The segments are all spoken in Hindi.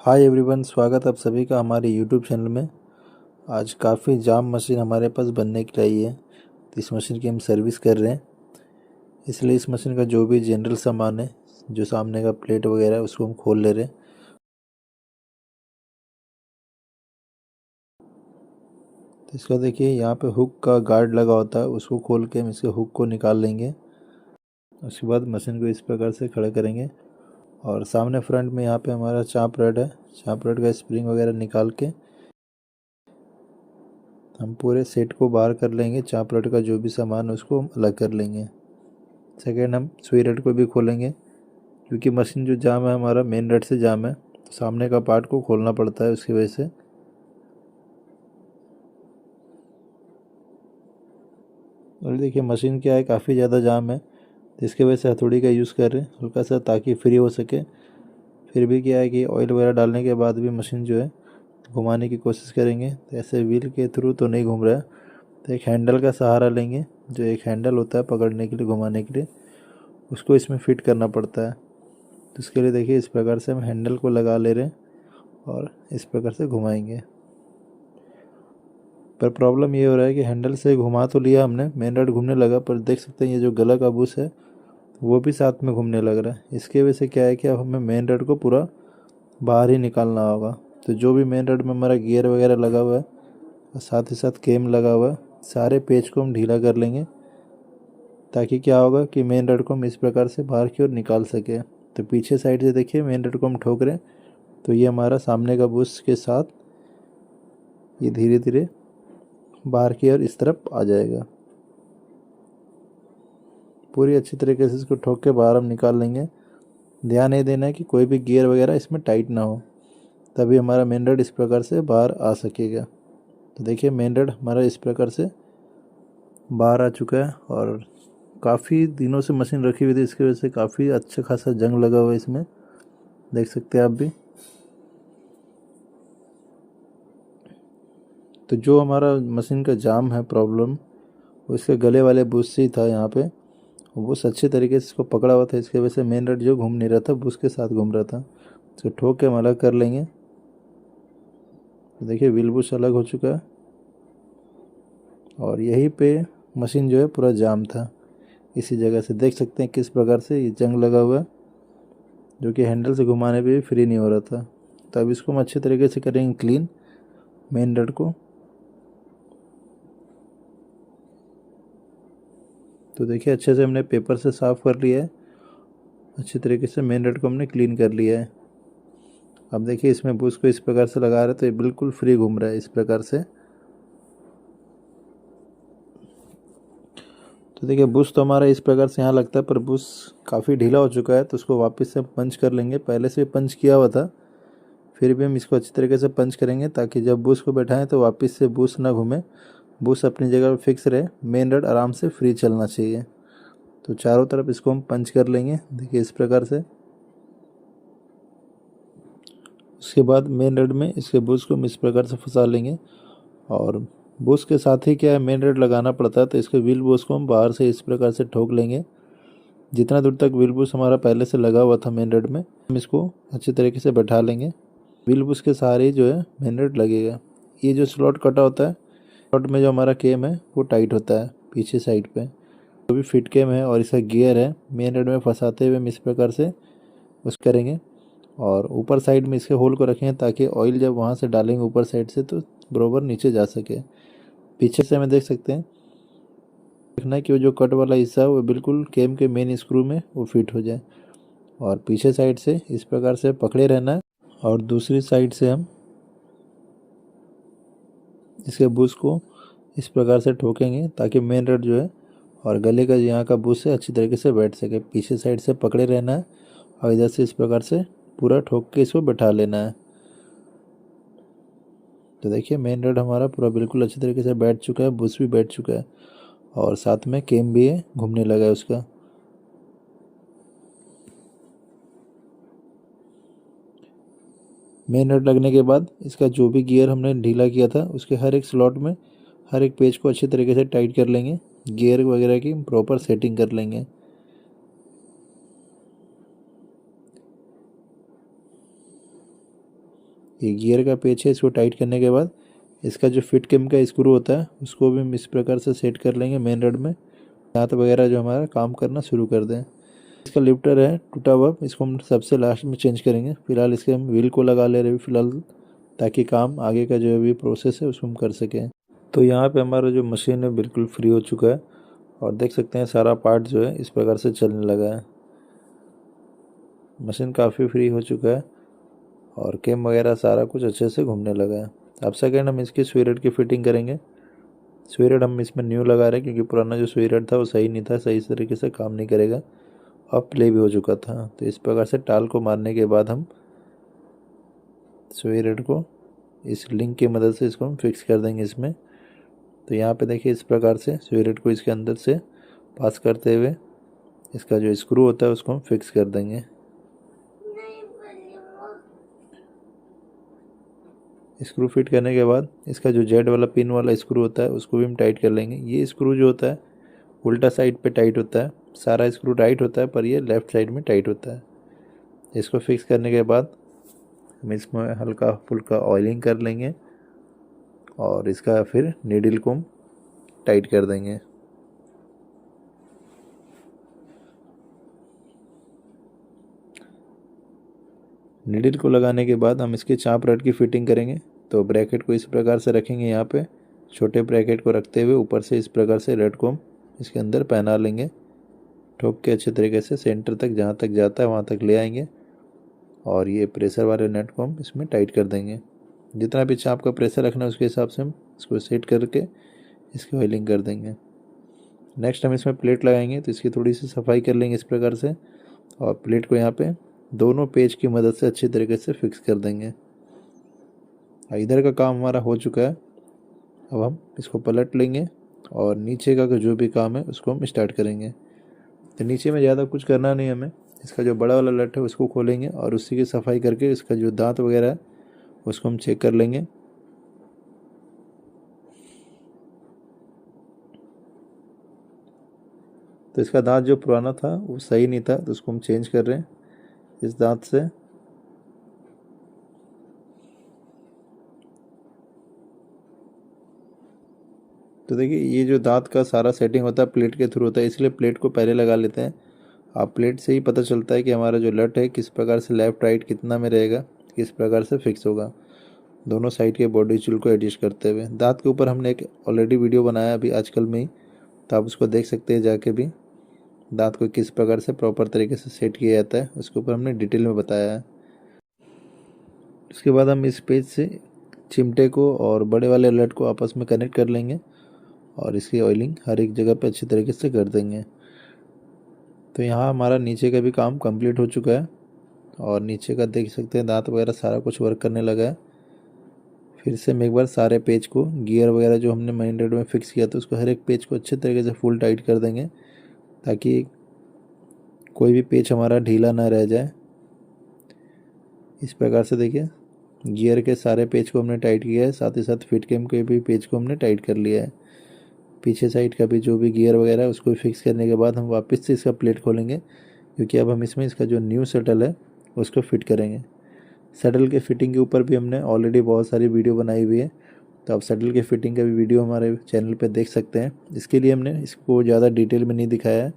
हाय एवरीवन, स्वागत आप सभी का हमारे यूट्यूब चैनल में। आज काफ़ी जाम मशीन हमारे पास बनने की आई है, तो इस मशीन की हम सर्विस कर रहे हैं। इसलिए इस मशीन का जो भी जनरल सामान है, जो सामने का प्लेट वगैरह है, उसको हम खोल ले रहे हैं। तो इसका देखिए, यहाँ पे हुक का गार्ड लगा होता है, उसको खोल के हम इसके हुक को निकाल लेंगे। उसके बाद मशीन को इस प्रकार से खड़ा करेंगे और सामने फ्रंट में यहाँ पे हमारा चाप रड है। चाप रड का स्प्रिंग वगैरह निकाल के हम पूरे सेट को बाहर कर लेंगे। चाप रड का जो भी सामान है उसको हम अलग कर लेंगे। सेकेंड, हम सुई रड को भी खोलेंगे, क्योंकि मशीन जो जाम है हमारा मेन रड से जाम है, तो सामने का पार्ट को खोलना पड़ता है उसकी वजह से। और देखिए मशीन क्या है, काफ़ी ज़्यादा जाम है, तो इसके वजह से हथौड़ी का यूज़ कर रहे हैं हल्का सा, ताकि फ्री हो सके। फिर भी क्या है कि ऑयल वगैरह डालने के बाद भी मशीन जो है घुमाने की कोशिश करेंगे, तो ऐसे व्हील के थ्रू तो नहीं घूम रहा है। तो एक हैंडल का सहारा लेंगे, जो एक हैंडल होता है पकड़ने के लिए, घुमाने के लिए, उसको इसमें फिट करना पड़ता है। तो इसके लिए देखिए इस प्रकार से हम हैंडल को लगा ले रहे हैं और इस प्रकार से घुमाएंगे। पर प्रॉब्लम ये हो रहा है कि हैंडल से घुमा तो लिया हमने, मेन रड घूमने लगा, पर देख सकते हैं ये जो गला का बुश है वो भी साथ में घूमने लग रहा है। इसके वजह से क्या है कि अब हमें मेन रड को पूरा बाहर ही निकालना होगा। तो जो भी मेन रड में हमारा गियर वगैरह लगा हुआ है और साथ ही साथ केम लगा हुआ है, सारे पेज को हम ढीला कर लेंगे, ताकि क्या होगा कि मेन रड को हम इस प्रकार से बाहर की ओर निकाल सके। तो पीछे साइड से देखिए मेन रड को हम ठोक रहे हैं, तो ये हमारा सामने का बुश के साथ ये धीरे धीरे बाहर की ओर इस तरफ आ जाएगा। पूरी अच्छी तरीके से इसको ठोक के बाहर हम निकाल लेंगे। ध्यान ये देना है कि कोई भी गियर वगैरह इसमें टाइट ना हो, तभी हमारा मेन रड इस प्रकार से बाहर आ सकेगा। तो देखिए मेन रड हमारा इस प्रकार से बाहर आ चुका है, और काफ़ी दिनों से मशीन रखी हुई थी, इसकी वजह से काफ़ी अच्छा खासा जंग लगा हुआ है इसमें, देख सकते हैं आप भी। तो जो हमारा मशीन का जाम है प्रॉब्लम, वो इसके गले वाले बुश से ही था। यहाँ पे बुश अच्छे तरीके से इसको पकड़ा हुआ था, इसकी वजह से मेन रड जो घूम नहीं रहा था, बुश के साथ घूम रहा था। इसको ठोक के हम अलग कर लेंगे। तो देखिए व्हील बुश अलग हो चुका है, और यहीं पे मशीन जो है पूरा जाम था। इसी जगह से देख सकते हैं किस प्रकार से ये जंग लगा हुआ है, जो कि हैंडल से घुमाने पे भी फ्री नहीं हो रहा था। तो अब इसको हम अच्छे तरीके से करेंगे क्लीन मेन रड को। तो देखिए अच्छे से हमने पेपर से साफ़ कर लिया है, अच्छे तरीके से मेन रड को हमने क्लीन कर लिया है। अब देखिए इसमें बुश को इस प्रकार से लगा रहे तो ये बिल्कुल फ्री घूम रहा है इस प्रकार से। तो देखिए बुश तो हमारा इस प्रकार से यहाँ लगता है, पर बुश काफ़ी ढीला हो चुका है, तो उसको वापस से पंच कर लेंगे। पहले से पंच किया हुआ था, फिर भी हम इसको अच्छी तरीके से पंच करेंगे, ताकि जब बुश को बैठाएं तो वापस से बुश ना घूमे, बुश अपनी जगह पर फिक्स रहे, मेन रड आराम से फ्री चलना चाहिए। तो चारों तरफ इसको हम पंच कर लेंगे, देखिए इस प्रकार से। उसके बाद मेन रड में इसके बुश को हम इस प्रकार से फंसा लेंगे, और बुश के साथ ही क्या है मेन रड लगाना पड़ता है, तो इसके व्हील बुश को हम बाहर से इस प्रकार से ठोक लेंगे। जितना दूर तक व्हील बुश हमारा पहले से लगा हुआ था मेन रड में, हम इसको अच्छी तरीके से बैठा लेंगे। व्हील बुश के सहारे ही जो है मेन रड लगेगा। ये जो स्लॉट कटा होता है, स्लॉट में जो हमारा केम है वो टाइट होता है पीछे साइड पे। जो भी फिट केम है और इसका गियर है, मेन रड में फंसाते हुए हम इस प्रकार से उस करेंगे, और ऊपर साइड में इसके होल को रखेंगे, ताकि ऑयल जब वहाँ से डालेंगे ऊपर साइड से तो बराबर नीचे जा सके। पीछे से हमें देख सकते हैं, देखना है कि वो जो कट वाला हिस्सा है वो बिल्कुल केम के मेन स्क्रू में वो फिट हो जाए, और पीछे साइड से इस प्रकार से पकड़े रहना है, और दूसरी साइड से हम इसके बुश को इस प्रकार से ठोकेंगे, ताकि मेन रड जो है और गले का यहाँ का बुश है अच्छी तरीके से बैठ सके। पीछे साइड से पकड़े रहना है, और इधर से इस प्रकार से पूरा ठोक के इसको बैठा लेना है। तो देखिए मेन रड हमारा पूरा बिल्कुल अच्छी तरीके से बैठ चुका है, बुश भी बैठ चुका है, और साथ में केम भी है, घूमने लगा है उसका। मेन रड लगने के बाद इसका जो भी गियर हमने ढीला किया था, उसके हर एक स्लॉट में हर एक पेज को अच्छी तरीके से टाइट कर लेंगे, गियर वगैरह की प्रॉपर सेटिंग कर लेंगे। ये गियर का पेच है, इसको टाइट करने के बाद इसका जो फिट कैम का स्क्रू होता है उसको भी हम इस प्रकार से सेट कर लेंगे मेन रड में, दांत वगैरह जो हमारा काम करना शुरू कर दें। इसका लिफ्टर है टूटा हुआ, इसको हम सबसे लास्ट में चेंज करेंगे। फिलहाल इसके हम व्हील को लगा ले रहे हैं फिलहाल, ताकि काम आगे का जो भी प्रोसेस है उसको हम कर सकें। तो यहाँ पे हमारा जो मशीन है बिल्कुल फ्री हो चुका है और देख सकते हैं सारा पार्ट जो है इस प्रकार से चलने लगा है। मशीन काफ़ी फ्री हो चुका है और कैम वगैरह सारा कुछ अच्छे से घूमने लगा है। अब सेकेंड हम इसकी स्वी रड की फिटिंग करेंगे। स्वी रड हम इसमें न्यू लगा रहे हैं क्योंकि पुराना जो स्वी रड था वो सही नहीं था, सही तरीके से काम नहीं करेगा और प्ले भी हो चुका था। तो इस प्रकार से टाल को मारने के बाद हम स्वी रड को इस लिंक की मदद से इसको हम फिक्स कर देंगे इसमें। तो यहाँ पे देखिए इस प्रकार से स्वी रड को इसके अंदर से पास करते हुए इसका जो स्क्रू होता है उसको हम फिक्स कर देंगे। स्क्रू फिट करने के बाद इसका जो जेड वाला पिन वाला स्क्रू होता है उसको भी हम टाइट कर लेंगे। ये स्क्रू जो होता है उल्टा साइड पे टाइट होता है, सारा स्क्रू टाइट होता है पर ये लेफ़्ट साइड में टाइट होता है। इसको फिक्स करने के बाद हम इसमें हल्का फुल्का ऑयलिंग कर लेंगे और इसका फिर नीडल को हम टाइट कर देंगे। नीडल को लगाने के बाद हम इसके चाप रड की फिटिंग करेंगे। तो ब्रैकेट को इस प्रकार से रखेंगे, यहाँ पे छोटे ब्रैकेट को रखते हुए ऊपर से इस प्रकार से रड को हम इसके अंदर पहना लेंगे, ठोक के अच्छे तरीके से सेंटर तक, जहाँ तक जाता है वहाँ तक ले आएंगे और ये प्रेशर वाले नट को हम इसमें टाइट कर देंगे। जितना भी चाप का प्रेशर रखना है उसके हिसाब से हम इसको सेट करके इसकी ऑयलिंग कर देंगे। नेक्स्ट हम इसमें प्लेट लगाएंगे, तो इसकी थोड़ी सी सफाई कर लेंगे इस प्रकार से और प्लेट को यहाँ पे दोनों पेज की मदद से अच्छी तरीके से फिक्स कर देंगे। इधर का काम हमारा हो चुका है। अब हम इसको पलट लेंगे और नीचे का जो भी काम है उसको हम स्टार्ट करेंगे। तो नीचे में ज़्यादा कुछ करना नहीं हमें, इसका जो बड़ा वाला नट है उसको खोलेंगे और उसी की सफाई करके इसका जो दांत वगैरह है उसको हम चेक कर लेंगे। तो इसका दांत जो पुराना था वो सही नहीं था, तो उसको हम चेंज कर रहे हैं इस दांत से। तो देखिए ये जो दांत का सारा सेटिंग होता है प्लेट के थ्रू होता है, इसलिए प्लेट को पहले लगा लेते हैं। आप प्लेट से ही पता चलता है कि हमारा जो लट है किस प्रकार से लेफ़्ट राइट कितना में रहेगा, किस प्रकार से फिक्स होगा, दोनों साइड के बॉडी चूल को एडजस्ट करते हुए। दांत के ऊपर हमने एक ऑलरेडी वीडियो बनाया अभी आजकल में ही, तो आप उसको देख सकते हैं जाके भी, दांत को किस प्रकार से प्रॉपर तरीके से सेट किया जाता है उसके ऊपर हमने डिटेल में बताया है। उसके बाद हम इस पेज से चिमटे को और बड़े वाले लट को आपस में कनेक्ट कर लेंगे और इसकी ऑयलिंग हर एक जगह पे अच्छी तरीके से कर देंगे। तो यहाँ हमारा नीचे का भी काम कंप्लीट हो चुका है और नीचे का देख सकते हैं दांत वगैरह सारा कुछ वर्क करने लगा है। फिर से हम एक बार सारे पेज को, गियर वगैरह जो हमने मेन रड में फिक्स किया था उसको हर एक पेज को अच्छे तरीके से फुल टाइट कर देंगे, ताकि कोई भी पेज हमारा ढीला ना रह जाए। इस प्रकार से देखिए गियर के सारे पेज को हमने टाइट किया है, साथ ही साथ फिट कैम के भी पेज को हमने टाइट कर लिया है। पीछे साइड का भी जो भी गियर वगैरह है उसको फिक्स करने के बाद हम वापस से इसका प्लेट खोलेंगे, क्योंकि अब हम इसमें इसका जो न्यू शटल है उसको फिट करेंगे। शटल के फिटिंग के ऊपर भी हमने ऑलरेडी बहुत सारी वीडियो बनाई हुई है, तो आप शटल के फिटिंग का भी वीडियो हमारे चैनल पर देख सकते हैं। इसके लिए हमने इसको ज़्यादा डिटेल में नहीं दिखाया है।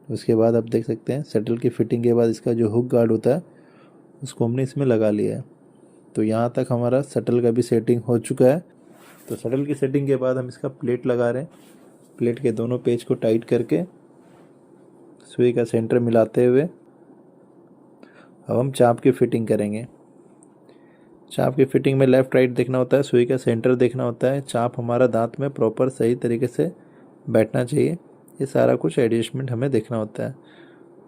उसके बाद आप देख सकते हैं शटल की फिटिंग के बाद इसका जो हुक गार्ड होता है उसको हमने इसमें लगा लिया है। तो यहाँ तक हमारा शटल का भी सेटिंग हो चुका है। तो शटल की सेटिंग के बाद हम इसका प्लेट लगा रहे हैं। प्लेट के दोनों पेज को टाइट करके सुई का सेंटर मिलाते हुए अब हम चाप की फिटिंग करेंगे। चाप की फिटिंग में लेफ़्ट राइट देखना होता है, सुई का सेंटर देखना होता है, चाप हमारा दांत में प्रॉपर सही तरीके से बैठना चाहिए, ये सारा कुछ एडजस्टमेंट हमें देखना होता है।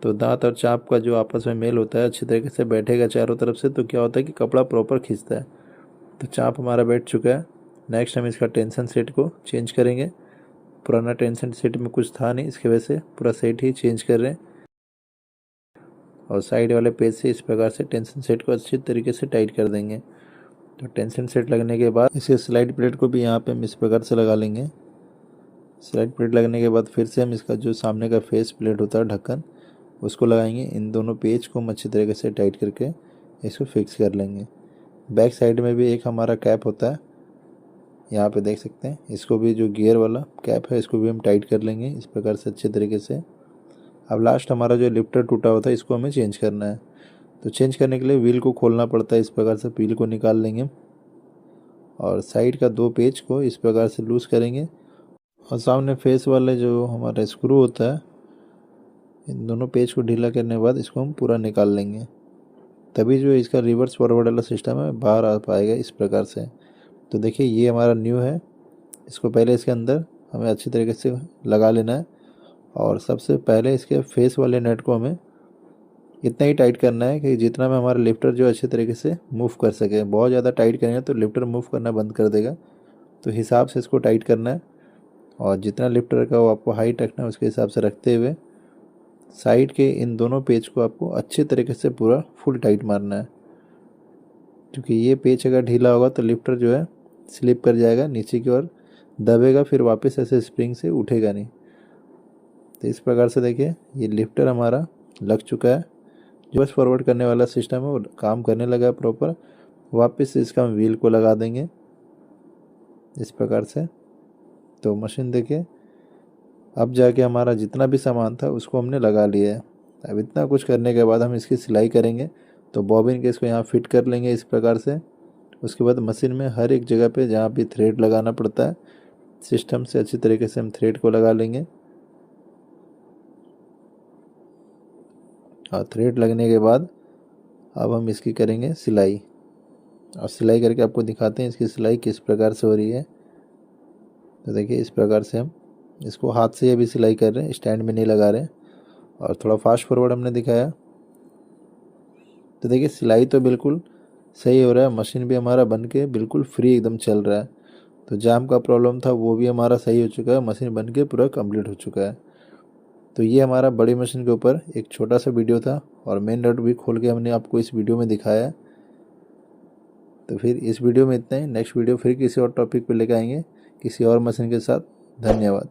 तो दांत और चाप का जो आपस में मेल होता है अच्छी तरीके से बैठेगा चारों तरफ से, तो क्या होता है कि कपड़ा प्रॉपर खींचता है। तो चाप हमारा बैठ चुका है। नेक्स्ट हम इसका टेंशन सेट को चेंज करेंगे। पुराना टेंशन सेट में कुछ था नहीं, इसकी वजह से पूरा सेट ही चेंज कर रहे हैं और साइड वाले पेज से इस प्रकार से टेंशन सेट को अच्छी तरीके से टाइट कर देंगे। तो टेंशन सेट लगने के बाद इसे स्लाइड प्लेट को भी यहाँ पे हम इस प्रकार से लगा लेंगे। स्लाइड प्लेट लगने के बाद फिर से हम इसका जो सामने का फेस प्लेट होता है ढक्कन उसको लगाएंगे। इन दोनों पेज को हम अच्छी तरीके से टाइट करके इसको फिक्स कर लेंगे। बैक साइड में भी एक हमारा कैप होता है, यहाँ पे देख सकते हैं। इसको भी जो गियर वाला कैप है इसको भी हम टाइट कर लेंगे इस प्रकार से अच्छे तरीके से। अब लास्ट हमारा जो लिफ्टर टूटा हुआ था इसको हमें चेंज करना है। तो चेंज करने के लिए व्हील को खोलना पड़ता है, इस प्रकार से व्हील को निकाल लेंगे और साइड का 2 पेच को इस प्रकार से लूज़ करेंगे और सामने फेस वाले जो हमारा स्क्रू होता है, इन दोनों पेच को ढीला करने के बाद इसको हम पूरा निकाल लेंगे। तभी जो इसका रिवर्स फॉरवर्ड वाला सिस्टम है बाहर आ पाएगा इस प्रकार से। तो देखिए ये हमारा न्यू है, इसको पहले इसके अंदर हमें अच्छी तरीके से लगा लेना है और सबसे पहले इसके फेस वाले नट को हमें इतना ही टाइट करना है कि जितना में हमारा लिफ्टर जो अच्छे तरीके से मूव कर सके। बहुत ज़्यादा टाइट करेंगे तो लिफ्टर मूव करना बंद कर देगा, तो हिसाब से इसको टाइट करना है और जितना लिफ्टर का वो आपको हाइट रखना है उसके हिसाब से रखते हुए साइड के इन दोनों पेच को आपको अच्छे तरीके से पूरा फुल टाइट मारना है, क्योंकि ये पेच अगर ढीला होगा तो लिफ्टर जो है स्लिप कर जाएगा नीचे की ओर, दबेगा, फिर वापस ऐसे स्प्रिंग से उठेगा नहीं। तो इस प्रकार से देखिए ये लिफ्टर हमारा लग चुका है। जो बस फॉरवर्ड करने वाला सिस्टम है वो काम करने लगा है प्रॉपर। वापस से इसका हम व्हील को लगा देंगे इस प्रकार से। तो मशीन देखिए अब जाके हमारा जितना भी सामान था उसको हमने लगा लिया है। अब इतना कुछ करने के बाद हम इसकी सिलाई करेंगे। तो बॉबिन के इसको यहाँ फिट कर लेंगे इस प्रकार से। उसके बाद मशीन में हर एक जगह पे जहाँ भी थ्रेड लगाना पड़ता है सिस्टम से अच्छी तरीके से हम थ्रेड को लगा लेंगे और थ्रेड लगने के बाद अब हम इसकी करेंगे सिलाई और सिलाई करके आपको दिखाते हैं इसकी सिलाई किस प्रकार से हो रही है। तो देखिए इस प्रकार से हम इसको हाथ से अभी सिलाई कर रहे हैं, स्टैंड में नहीं लगा रहे हैं और थोड़ा फास्ट फॉरवर्ड हमने दिखाया। तो देखिए सिलाई तो बिल्कुल सही हो रहा है, मशीन भी हमारा बन के बिल्कुल फ्री एकदम चल रहा है। तो जाम का प्रॉब्लम था वो भी हमारा सही हो चुका है, मशीन बन के पूरा कंप्लीट हो चुका है। तो ये हमारा बड़ी मशीन के ऊपर एक छोटा सा वीडियो था और मेन नट भी खोल के हमने आपको इस वीडियो में दिखाया है। तो फिर इस वीडियो में इतना ही, नेक्स्ट वीडियो फिर किसी और टॉपिक पर लेकर आएंगे किसी और मशीन के साथ। धन्यवाद।